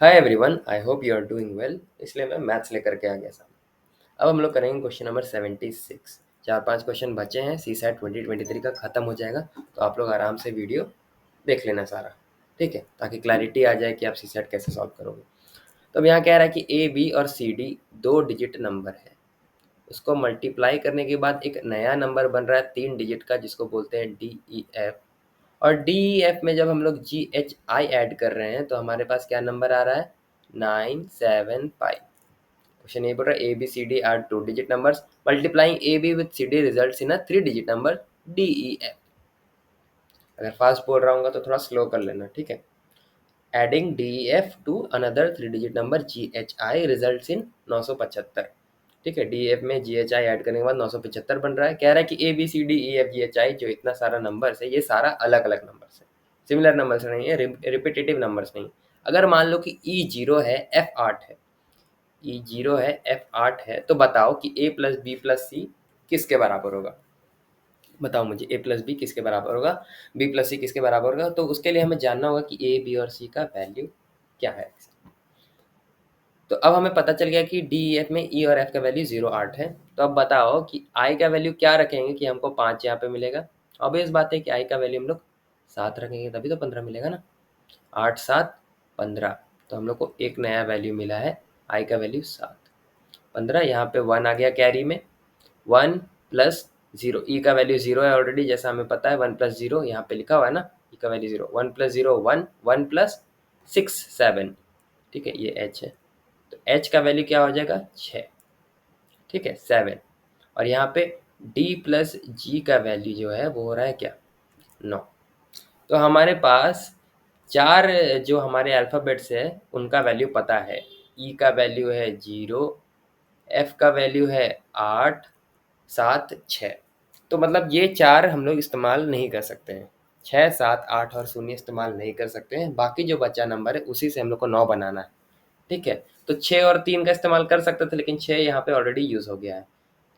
Hi everyone, I hope you are doing well. इसलिए मैं maths लेकर के आ गया सामने। अब हम लोग करेंगे क्वेश्चन नंबर 76। 4-5 क्वेश्चन बचे हैं, सी सेट 2023 का ख़त्म हो जाएगा। तो आप लोग आराम से वीडियो देख लेना सारा, ठीक है, ताकि क्लैरिटी आ जाए कि आप सी सेट कैसे सॉल्व करोगे। तो अब यहाँ कह रहा है कि ए बी और सी डी 2 डिजिट नंबर है। उसको मल्टीप्लाई करने के बाद एक नया नंबर बन रहा है 3 डिजिट का, जिसको बोलते हैं डी ई एफ। और डी ई एफ में जब हम लोग जी एच आई ऐड कर रहे हैं तो हमारे पास क्या नंबर आ रहा है? 975। क्वेश्चन ये बोल रहा है A B C D are 2 digit numbers multiplying A B with C D result in a 3 digit number D E F. अगर फास्ट बोल रहा हूँ तो थोड़ा स्लो कर लेना, ठीक है। Adding D E F two another 3 digit number ji H I result in 975। ठीक है, डी एफ में जी एच आई ऐड करने के बाद 975 बन रहा है। कह रहा है कि A B C D E F G H I जो इतना सारा नंबर्स है, ये सारा अलग अलग नंबर्स है, सिमिलर नंबर्स नहीं है, रिपीटेटिव नंबर्स नहीं। अगर मान लो कि ई जीरो है, एफ 8 है, ई जीरो है, एफ 8 है, तो बताओ कि ए प्लस बी प्लस सी किसके बराबर होगा? बताओ मुझे, ए प्लस बी किसके बराबर होगा, बी प्लस सी किसके बराबर होगा? तो उसके लिए हमें जानना होगा कि ए बी और सी का वैल्यू क्या है। तो अब हमें पता चल गया कि डी एफ में ई और एफ का वैल्यू 0 8 है। तो अब बताओ कि आई का वैल्यू क्या रखेंगे कि हमको 5 यहाँ पे मिलेगा? ऑब्वियस बात है कि आई का वैल्यू हम लोग 7 रखेंगे, तभी तो 15 मिलेगा ना। 8 7 15। तो हम लोग को एक नया वैल्यू मिला है, आई का वैल्यू 7 15। यहाँ पे 1 आ गया कैरी में, 1 प्लस 0। ई का वैल्यू 0 है ऑलरेडी, जैसा हमें पता है। 1 प्लस 0 यहाँ पे लिखा हुआ है ना, ई का वैल्यू 0। 1 plus 0 1, 1 plus 6 7। ठीक है, ये एच है। तो एच का वैल्यू क्या हो जाएगा? 6। ठीक है, 7। और यहाँ पे डी प्लस जी का वैल्यू जो है वो हो रहा है क्या? 9। तो हमारे पास चार जो हमारे अल्फ़ाबेट्स है उनका वैल्यू पता है। ई का वैल्यू है 0, एफ का वैल्यू है 8 7 6। तो मतलब ये चार हम लोग इस्तेमाल नहीं कर सकते हैं। 6 7 8 और 0 इस्तेमाल नहीं कर सकते हैं। बाकी जो बचा नंबर है उसी से हम लोग को 9 बनाना है। ठीक है, तो 6 और 3 का इस्तेमाल कर सकते थे, लेकिन 6 यहाँ पे ऑलरेडी यूज़ हो गया है।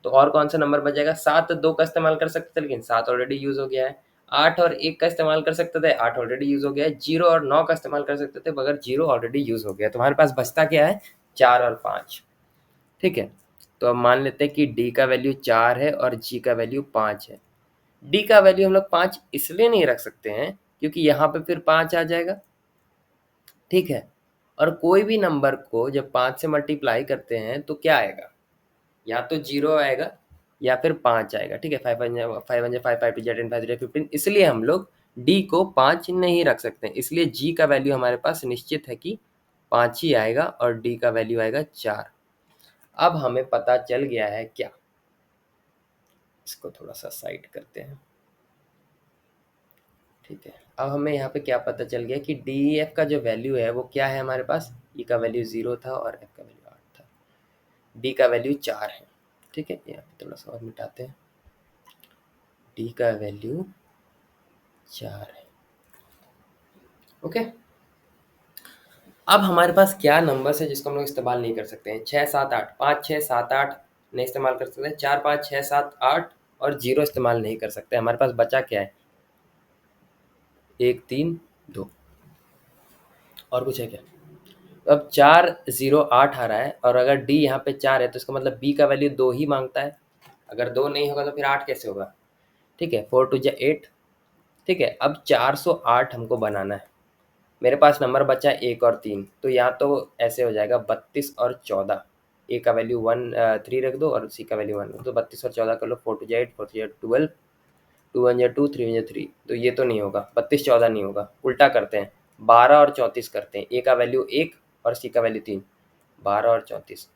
तो और कौन सा नंबर बचेगा? 7 2 का इस्तेमाल कर सकते थे, लेकिन 7 ऑलरेडी यूज़ हो गया है। 8 और 1 का इस्तेमाल कर सकते थे, 8 ऑलरेडी यूज़ हो गया है। 0 और 9 का इस्तेमाल कर सकते थे, मगर 0 ऑलरेडी यूज़ हो गया है। तो हमारे पास बचता क्या है? 4 और 5। ठीक है, तो अब मान लेते हैं कि डी का वैल्यू 4 है और जी का वैल्यू 5 है। डी का वैल्यू हम लोग 5 इसलिए नहीं रख सकते हैं क्योंकि यहाँ पे फिर 5 आ जाएगा। ठीक है, और कोई भी नंबर को जब 5 से मल्टीप्लाई करते हैं तो क्या आएगा? या तो 0 आएगा या फिर 5 आएगा। ठीक है, 5 5 5 5 5 10 5 15। इसलिए हम लोग डी को 5 नहीं रख सकते हैं। इसलिए जी का वैल्यू हमारे पास निश्चित है कि 5 ही आएगा और डी का वैल्यू आएगा 4। अब हमें पता चल गया है क्या? इसको थोड़ा सा साइड करते हैं। ठीक है, अब हमें यहाँ पे क्या पता चल गया कि डी एफ का जो वैल्यू है वो क्या है हमारे पास? ई का वैल्यू 0 था और एफ का वैल्यू 8 था। डी का वैल्यू 4 है। ठीक है, यहाँ पे थोड़ा सा और मिटाते हैं। डी का वैल्यू 4 है। ओके, अब हमारे पास क्या नंबर्स है जिसको हम लोग इस्तेमाल नहीं कर सकते हैं? 6 7 8। 5 6 7 8 नहीं इस्तेमाल कर सकते हैं। 4 5 6 7 8 और 0 इस्तेमाल नहीं कर सकते। हमारे पास बचा क्या है? 1 3 2। और कुछ है क्या? तो अब 4 0 8 आ रहा है, और अगर डी यहाँ पे 4 है तो इसका मतलब बी का वैल्यू 2 ही मांगता है। अगर 2 नहीं होगा तो फिर 8 कैसे होगा? ठीक है, 4 2 8। ठीक है, अब 408 हमको बनाना है। मेरे पास नंबर बचा 1 और 3, तो यहाँ तो ऐसे हो जाएगा 32 और 14। ए का वैल्यू 3 रख दो और सी का वैल्यू 1 रख दो। 32 और 14 कर लो, 4 2 8 4 3 12, 2 1 2 3 1 3। तो ये तो नहीं होगा, 32 14 नहीं होगा। उल्टा करते हैं, 12 और 34 करते हैं। ए का वैल्यू 1 और सी का वैल्यू 3। 12 और 34,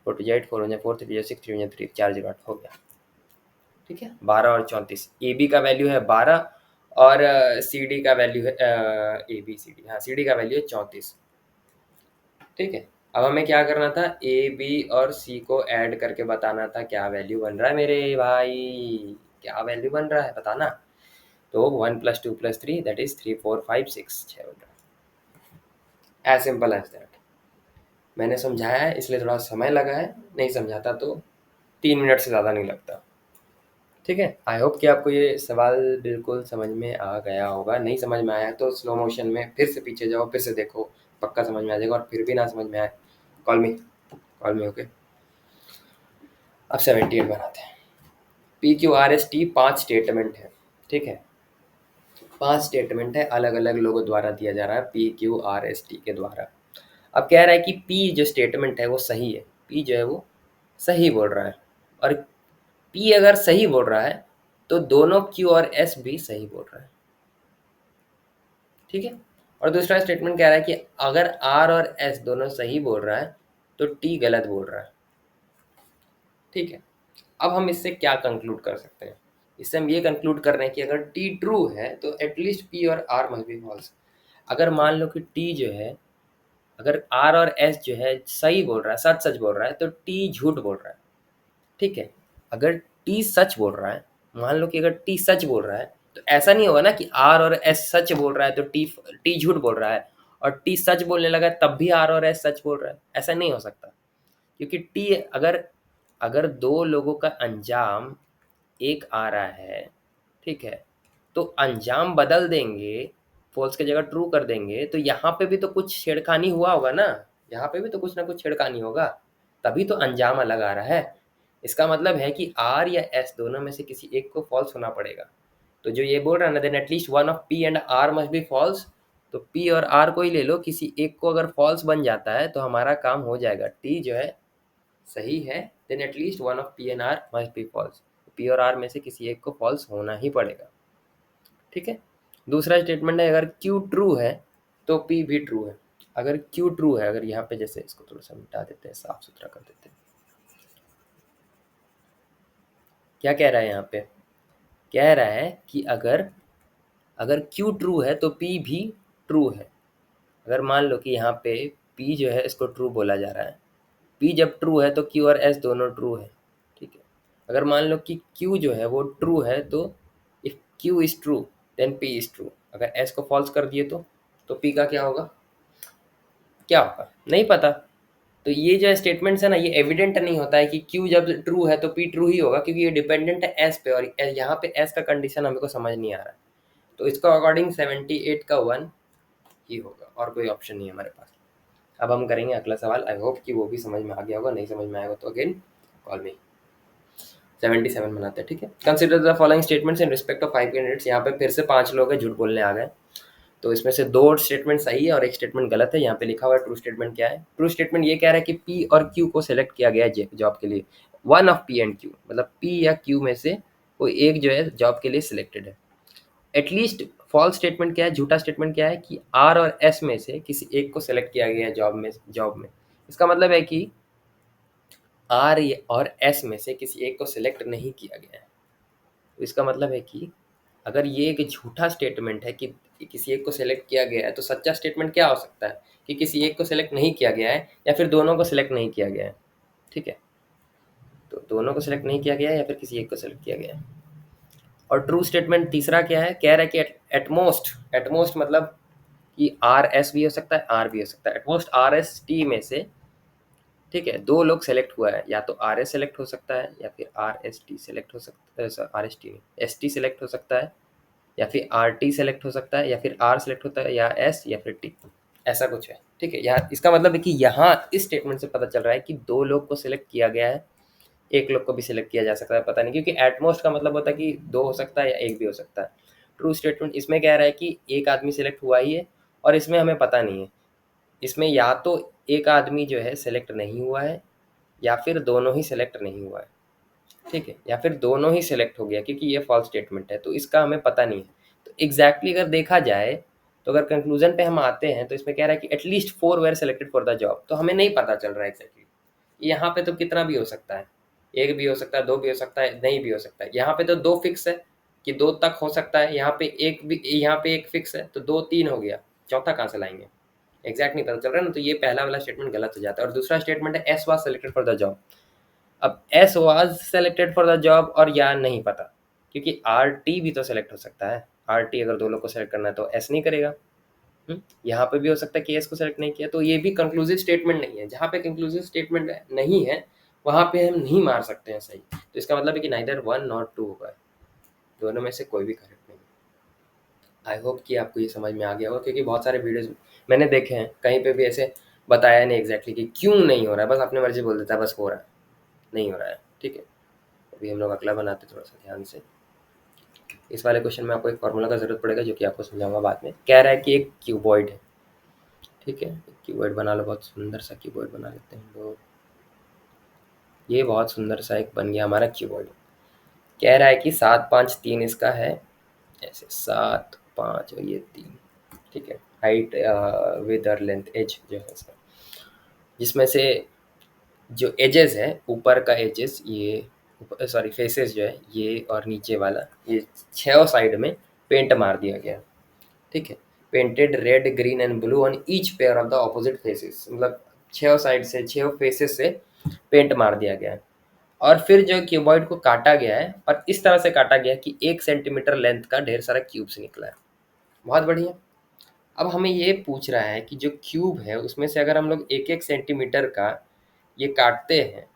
4 2 8 4 1 4 3 6 3 1 3 4 0 8 हो गया। ठीक है, 12 और 34। ए बी का वैल्यू है 12 और सी डी का वैल्यू है ए बी सी डी, हाँ सी डी का वैल्यू है 34। ठीक है, अब हमें क्या करना था? ए बी और सी को ऐड करके बताना था क्या वैल्यू बन रहा है मेरे भाई। क्या वैल्यू बन रहा है बताना। तो 1 प्लस 2 प्लस 3 दैट इज 3 4 5 6 6 बन रहा है। As simple as that. मैंने समझाया है इसलिए थोड़ा समय लगा है, नहीं समझाता तो 3 मिनट से ज़्यादा नहीं लगता। ठीक है, आई होप कि आपको ये सवाल बिल्कुल समझ में आ गया होगा। नहीं समझ में आया तो स्लो मोशन में फिर से पीछे जाओ, फिर से देखो, पक्का समझ में आ जाएगा, और फिर भी ना समझ में आए कॉल मी ओके। अब 78 बनाते हैं। P Q R S T 5 statement है, ठीक है, 5 स्टेटमेंट है, अलग अलग लोगों द्वारा दिया जा रहा है P Q R S T के द्वारा। अब कह रहा है कि पी जो स्टेटमेंट है वो सही है, पी जो है वो सही बोल रहा है, और पी अगर सही बोल रहा है तो दोनों क्यू और एस भी सही बोल रहा है, ठीक है। और दूसरा स्टेटमेंट कह रहा है कि अगर आर और एस दोनों सही बोल रहा है तो टी गलत बोल रहा है, ठीक है। अब हम इससे क्या कंक्लूड कर सकते हैं? इससे हम ये कंक्लूड कर रहे हैं कि अगर टी ट्रू है तो एटलीस्ट पी और आर मस्ट बी फॉल्स। अगर मान लो कि टी जो है, अगर आर और एस जो है सही बोल रहा है, सच सच बोल रहा है, तो टी झूठ बोल रहा है, ठीक है। अगर टी सच बोल रहा है, मान लो कि अगर टी सच बोल रहा है तो ऐसा नहीं होगा ना कि आर और एस सच बोल रहा है तो टी टी झूठ बोल रहा है, और टी सच बोलने लगा तब भी आर और एस सच बोल रहा है, ऐसा नहीं हो सकता। क्योंकि टी अगर अगर दो लोगों का अंजाम एक आ रहा है, ठीक है, तो अंजाम बदल देंगे, फॉल्स की जगह ट्रू कर देंगे, तो यहाँ पे भी तो कुछ छेड़खानी हुआ होगा ना, यहाँ पे भी तो कुछ ना कुछ छेड़खानी होगा, तभी तो अंजाम अलग आ रहा है। इसका मतलब है कि आर या एस दोनों में से किसी एक को फॉल्स होना पड़ेगा। तो जो ये बोल रहा है ना, then at least one of P and R must be false, तो पी और आर को ही ले लो, किसी एक को अगर फॉल्स बन जाता है तो हमारा काम हो जाएगा, टी जो है सही है, then at least one of P and R must be false, P और आर में से किसी एक को फॉल्स होना ही पड़ेगा, ठीक है। दूसरा स्टेटमेंट है अगर क्यू ट्रू है तो पी भी ट्रू है। अगर क्यू ट्रू है, अगर यहाँ पे जैसे इसको थोड़ा सा मिटा देते हैं, साफ सुथरा कर देते हैं, क्या कह रहा है यहाँ पे? कह रहा है कि अगर अगर क्यू ट्रू है तो पी भी ट्रू है। अगर मान लो कि यहाँ पे पी जो है इसको ट्रू बोला जा रहा है, पी जब ट्रू है तो क्यू और एस दोनों ट्रू है, ठीक है। अगर मान लो कि क्यू जो है वो ट्रू है तो if Q is true then P is true. अगर एस को फॉल्स कर दिए तो पी का क्या होगा? क्या होगा नहीं पता। तो ये जो स्टेटमेंट्स है ना, ये एविडेंट नहीं होता है कि क्यू जब ट्रू है तो पी ट्रू ही होगा, क्योंकि ये डिपेंडेंट है एस पे, और यहाँ पे एस का कंडीशन हमको समझ नहीं आ रहा है। तो इसका अकॉर्डिंग 78 का 1 ही होगा, और कोई ऑप्शन नहीं है हमारे पास। अब हम करेंगे अगला सवाल, आई होप कि वो भी समझ में आ गया होगा, नहीं समझ में आएगा तो अगेन कॉल मी। 77 बनाते हैं, ठीक है। Consider the following statements in respect of 5 candidates. यहाँ पे फिर से 5 लोग हैं झूठ बोलने आ गए, तो इसमें से 2 स्टेटमेंट सही है और 1 स्टेटमेंट गलत है। यहाँ पे लिखा हुआ है ट्रू स्टेटमेंट क्या है। ट्रू स्टेटमेंट ये कह रहा है कि पी और क्यू को सिलेक्ट किया गया है जॉब के लिए, one of P and Q, मतलब पी या क्यू में से कोई एक जो है जॉब के लिए सिलेक्टेड है। एटलीस्ट फॉल्स स्टेटमेंट क्या है, झूठा स्टेटमेंट क्या है कि आर और एस में से किसी एक को सिलेक्ट किया गया है जॉब में। इसका मतलब है कि आर और एस में से किसी एक को सिलेक्ट नहीं किया गया है। तो इसका मतलब है कि अगर ये एक झूठा स्टेटमेंट है कि किसी एक को सिलेक्ट किया गया है, तो सच्चा स्टेटमेंट क्या हो सकता है कि किसी एक को सिलेक्ट नहीं किया गया है या फिर दोनों को सिलेक्ट नहीं किया गया है, ठीक है। तो दोनों को सिलेक्ट नहीं किया गया है या फिर किसी एक को सिलेक्ट किया गया है। और ट्रू स्टेटमेंट तीसरा क्या है, कह रहा है कि एटमोस्ट मतलब कि आर एस भी हो सकता है, आर भी हो सकता है, एटमोस्ट आर एस टी में से, ठीक है, 2 लोग सेलेक्ट हुआ है, या तो आर एस सेलेक्ट हो सकता है या फिर आर एस टी सेलेक्ट हो सकता है, आर एस टी नहीं, एस टी सेलेक्ट हो सकता है, या फिर आर टी सेलेक्ट हो सकता है, या फिर आर सेलेक्ट होता है, या एस या फिर टी, ऐसा कुछ है, ठीक है। यहाँ इसका मतलब है कि यहाँ इस स्टेटमेंट से पता चल रहा है कि 2 लोग को सिलेक्ट किया गया है, 1 लोग को भी सिलेक्ट किया जा सकता है, पता नहीं, क्योंकि एटमोस्ट का मतलब होता है कि 2 हो सकता है या 1 भी हो सकता है। ट्रू स्टेटमेंट इसमें कह रहा है कि एक आदमी सिलेक्ट हुआ ही है, और इसमें हमें पता नहीं है, इसमें या तो एक आदमी जो है सिलेक्ट नहीं हुआ है या फिर दोनों ही सिलेक्ट नहीं हुआ है, ठीक है, या फिर दोनों ही सिलेक्ट हो गया, क्योंकि ये फॉल्स स्टेटमेंट है, तो इसका हमें पता नहीं है। तो एग्जैक्टली अगर देखा जाए, तो अगर कंक्लूजन पे हम आते हैं तो इसमें कह रहा है कि at least 4 were selected for the job, तो हमें नहीं पता चल रहा है एग्जैक्टली। यहाँ पे तो कितना भी हो सकता है, 1 भी हो सकता है, 2 भी हो सकता है, नहीं भी हो सकता है। यहाँ पे तो 2 फिक्स है कि 2 तक हो सकता है, यहाँ पे 1 भी, यहाँ पे 1 फिक्स है, तो 2 3 हो गया, चौथा कहाँ से लाएंगे? एग्जैक्ट नहीं पता चल रहा है ना, तो ये पहला वाला स्टेटमेंट गलत हो जाता है। और दूसरा स्टेटमेंट है S was selected for the job. अब S was selected for the job और या नहीं पता, क्योंकि आर टी भी तो सेलेक्ट हो सकता है। आर टी अगर 2 लोग को सेलेक्ट करना है तो एस नहीं करेगा। यहाँ पे भी हो सकता है कि एस को सेलेक्ट नहीं किया, तो ये भी कंक्लूसिव स्टेटमेंट नहीं है। जहाँ पे कंक्लूसिव स्टेटमेंट नहीं है वहाँ पे हम नहीं मार सकते हैं सही। तो इसका मतलब है कि नाइदर 1 नॉट 2 होगा, दोनों में से कोई भी करेक्ट नहीं। आई होप कि आपको ये समझ में आ गया होगा, क्योंकि बहुत सारे वीडियोस मैंने देखे हैं, कहीं पे भी ऐसे बताया नहीं एग्जैक्टली कि क्यों नहीं हो रहा है, बस अपने मर्जी बोल देता है बस हो रहा है, नहीं हो रहा है। ठीक है, अभी हम लोग अगला बनाते हैं थोड़ा सा ध्यान से। इस वाले क्वेश्चन में आपको एक फार्मूला का जरूरत पड़ेगा जो कि आपको समझाऊंगा बाद में। कह रहा है कि एक क्यूबॉइड है, ठीक है, क्यूबॉइड बना लो, बहुत सुंदर सा क्यूबॉइड बना लेते हैं हम लोग। ये बहुत सुंदर सा एक बन गया हमारा क्यूबॉइड। कह रहा है कि 7 5 3 इसका है, ऐसे 7 5 और ये 3, ठीक है, हाइट विद और लेंथ एज जो है इसका, जिसमें से जो एजेस है, ऊपर का एजेस ये, सॉरी फेसेस जो है ये और नीचे वाला ये, छह साइड में पेंट मार दिया गया, ठीक है। Painted red green and blue on each pair of the opposite faces, मतलब छह साइड से, छह फेसेस से पेंट मार दिया गया है। और फिर जो क्यूबॉइड को काटा गया है, और इस तरह से काटा गया है कि 1 सेंटीमीटर लेंथ का ढेर सारा क्यूब्स निकला है। बहुत बढ़िया। अब हमें ये पूछ रहा है कि जो क्यूब है उसमें से अगर हम लोग 1 1 सेंटीमीटर का ये काटते हैं,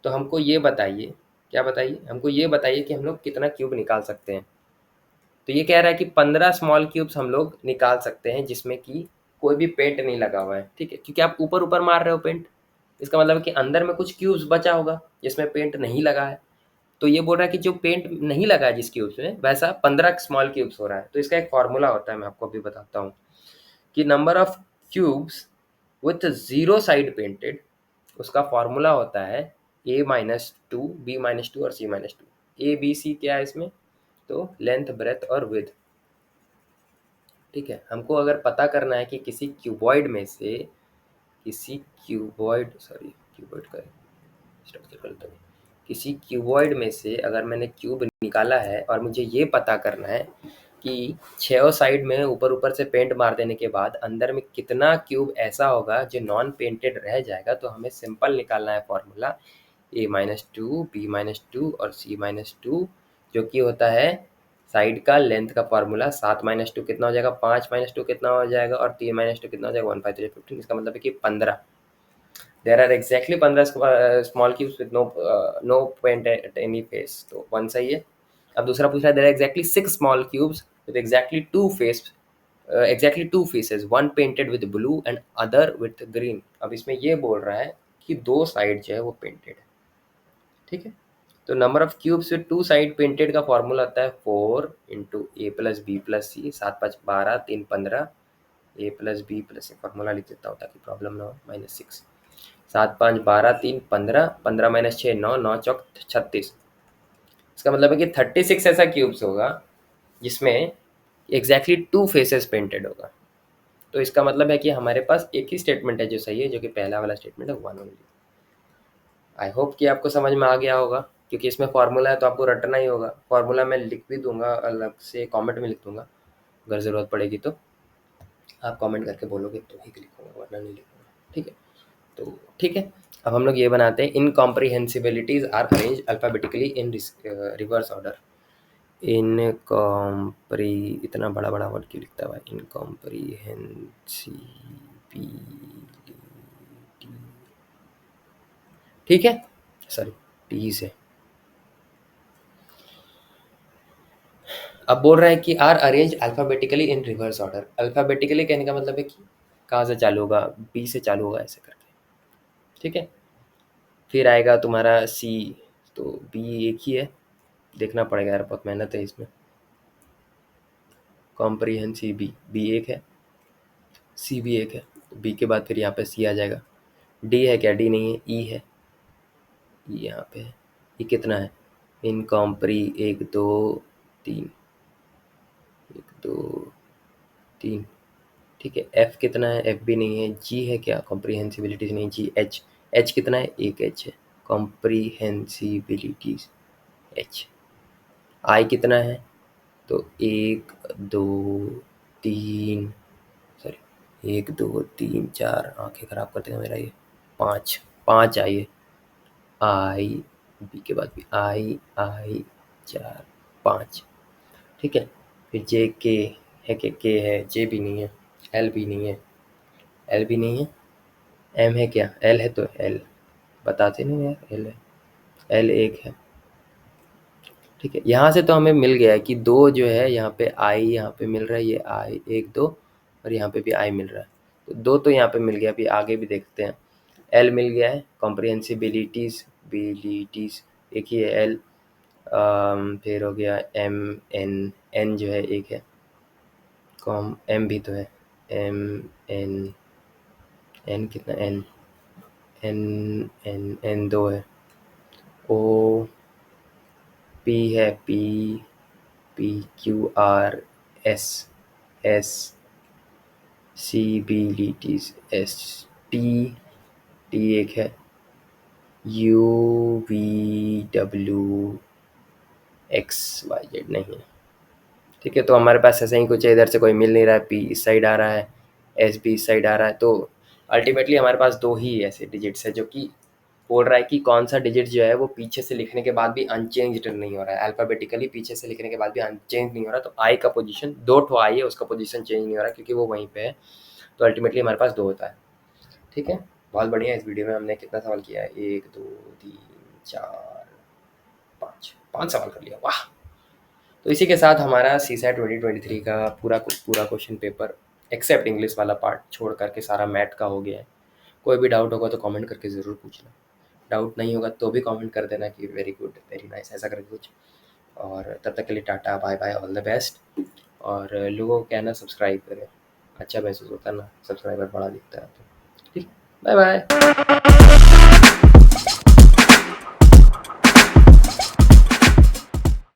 तो हमको ये बताइए, क्या बताइए, हमको ये बताइए कि हम लोग कितना क्यूब निकाल सकते हैं। तो ये कह रहा है कि 15 स्मॉल क्यूब्स हम लोग निकाल सकते हैं जिसमें कि कोई भी पेंट नहीं लगा हुआ है, ठीक है, क्योंकि आप ऊपर ऊपर मार रहे हो पेंट, इसका मतलब है कि अंदर में कुछ क्यूब्स बचा होगा जिसमें पेंट नहीं लगा है। तो ये बोल रहा है कि जो पेंट नहीं लगा है जिस क्यूब्स में, वैसा 15 स्मॉल क्यूब्स हो रहा है। तो इसका एक फॉर्मूला होता है, मैं आपको अभी बताता हूँ कि number of cubes with zero side painted, उसका फॉर्मूला होता है A-2, B-2 और C-2। ए बी सी क्या है इसमें, तो लेंथ ब्रेथ और विथ, ठीक है। हमको अगर पता करना है कि किसी क्यूबॉइड में से, किसी क्यूबॉइड, सॉरी क्यूबॉइड का स्ट्रक्चर गलत है, किसी क्यूबॉइड में से अगर मैंने क्यूब निकाला है और मुझे ये पता करना है कि छह साइड में ऊपर ऊपर से पेंट मार देने के बाद अंदर में कितना क्यूब ऐसा होगा जो नॉन पेंटेड रह जाएगा, तो हमें सिंपल निकालना है फॉर्मूला A-2, B-2 और C-2, जो कि होता है साइड का लेंथ का फॉर्मूला। 7 - 2 कितना हो जाएगा, 5 - 2 कितना हो जाएगा, और 3 - 2 कितना हो जाएगा, 1 5 3 15। इसका मतलब है कि 15। There are exactly 15 small cubes with no paint at any face, तो 1 सही है। अब दूसरा पूछ रहा है, there are exactly 6 small cubes with exactly 2 face, exactly 2 faces, one painted with blue and other with green. अब इसमें ये बोल रहा है कि दो साइड जो है वो पेंटेड है, ठीक है। तो number of cubes with two side painted का फॉर्मूला आता है 4 × A + B + C, 7 5 12 3 15, A + B + C formula लिख देता हूँ ताकि प्रॉब्लम ना हो, -6, 7 5 12 3 15, 15 - 6 9, 9 चौक 36। इसका मतलब है कि 36 ऐसा क्यूब्स होगा जिसमें एग्जैक्टली 2 फेसेस पेंटेड होगा। तो इसका मतलब है कि हमारे पास एक ही स्टेटमेंट है जो सही है, जो कि पहला वाला स्टेटमेंट है, 1 ओनली। आई होप कि आपको समझ में आ गया होगा, क्योंकि इसमें फार्मूला है तो आपको रटना ही होगा। फार्मूला मैं लिख भी दूंगा, अलग से कमेंट में लिख दूंगा, अगर ज़रूरत पड़ेगी तो आप कमेंट करके बोलोगे तो ही लिखूंगा, वरना नहीं लिखूंगा, ठीक है। तो ठीक है, अब हम लोग ये बनाते हैं, incomprehensibilities are arrange alphabetically in reverse order. इनकॉम्प्री, इतना बड़ा बड़ा वर्ड क्यों लिखता है भाई, इनकॉम्प्रिहेंसिबिलिटी, ठीक है, सॉरी टी से। अब बोल रहा है कि R arrange alphabetically in reverse order. Alphabetically कहने का मतलब है कि कहाँ से चालू होगा, बी से चालू होगा ऐसे करके, ठीक है। फिर आएगा तुम्हारा सी, तो बी एक ही है, देखना पड़ेगा यार, बहुत मेहनत है इसमें। कॉम्प्रिहेंसिव बी, बी एक है, सी भी एक है, तो बी के बाद फिर यहाँ पे सी आ जाएगा। डी है क्या, डी नहीं है, ई है, ई यहाँ पे है। ई कितना है, इनकॉम्प्री 1 2 3, 1 2 3, ठीक है। एफ कितना है, एफ भी नहीं है। जी है क्या, कॉम्प्रिहेंसिबिलिटीज नहीं, जी एच, एच कितना है, एक एच है, कॉम्प्रिहेंसिबिलिटीज एच। आई कितना है, तो 1 2 3, सॉरी 1 2 3 4, आंखें खराब कर देगा मेरा ये, 5, 5 आई, आई बी के बाद भी आई आई, 4 5, ठीक है। फिर जे के है, के है, जे भी नहीं है, एल भी नहीं है, एल भी नहीं है। एम है क्या, एल है, तो एल बताते नहीं यार, एल है, एल एक है, ठीक है, यहाँ से तो हमें मिल गया है कि 2 जो है यहाँ पे आई यहाँ पे मिल रहा है, ये आई 1 2 और यहाँ पे भी आई मिल रहा है, तो 2 तो यहाँ पे मिल गया। अभी आगे भी देखते हैं। एल मिल गया है, कॉम्प्रिहेंसिबिलिटीज़ बिलिटीज़ एक ही है एल। फिर हो गया एम एन, एन जो है एक है, कॉम एम भी तो है, एम एन, एन कितना एन, एन एन एन 2 है, ओ पी है, P P Q R S S C बिलिटीज़ एस टी, टी एक है, U V W X Y Z नहीं है। ठीक है, तो हमारे पास ऐसा ही कुछ है, इधर से कोई मिल नहीं रहा है, पी इस साइड आ रहा है, एस भी इस साइड आ रहा है, तो अल्टीमेटली हमारे पास 2 ही ऐसे डिजिट्स है जो कि बोल रहा है कि कौन सा डिजिट जो है वो पीछे से लिखने के बाद भी अनचेंज्ड नहीं हो रहा है, अल्फ़ाबेटिकली पीछे से लिखने के बाद भी अनचेंज नहीं हो रहा, तो आई का पोजीशन 2 ठो आई है, उसका पोजीशन चेंज नहीं हो रहा क्योंकि वो वहीं पे है, तो अल्टीमेटली हमारे पास 2 होता है। ठीक है, बहुत बढ़िया। इस वीडियो में हमने कितना सवाल किया है, 1 2 3 4 5 5 सवाल कर लिया, वाह। तो इसी के साथ हमारा सी सैट 2023 का पूरा क्वेश्चन पेपर एक्सेप्ट इंग्लिश वाला पार्ट छोड़ करके सारा मैथ का हो गया है। कोई भी डाउट होगा तो कमेंट करके ज़रूर पूछना, डाउट नहीं होगा तो भी कमेंट कर देना कि वेरी गुड वेरी नाइस ऐसा करके कुछ। और तब तक के लिए tata bye bye, all the best. और लोगों को कहना सब्सक्राइब करें, अच्छा महसूस होता है ना, सब्सक्राइबर बड़ा दिखता है तो। ठीक, बाय बाय।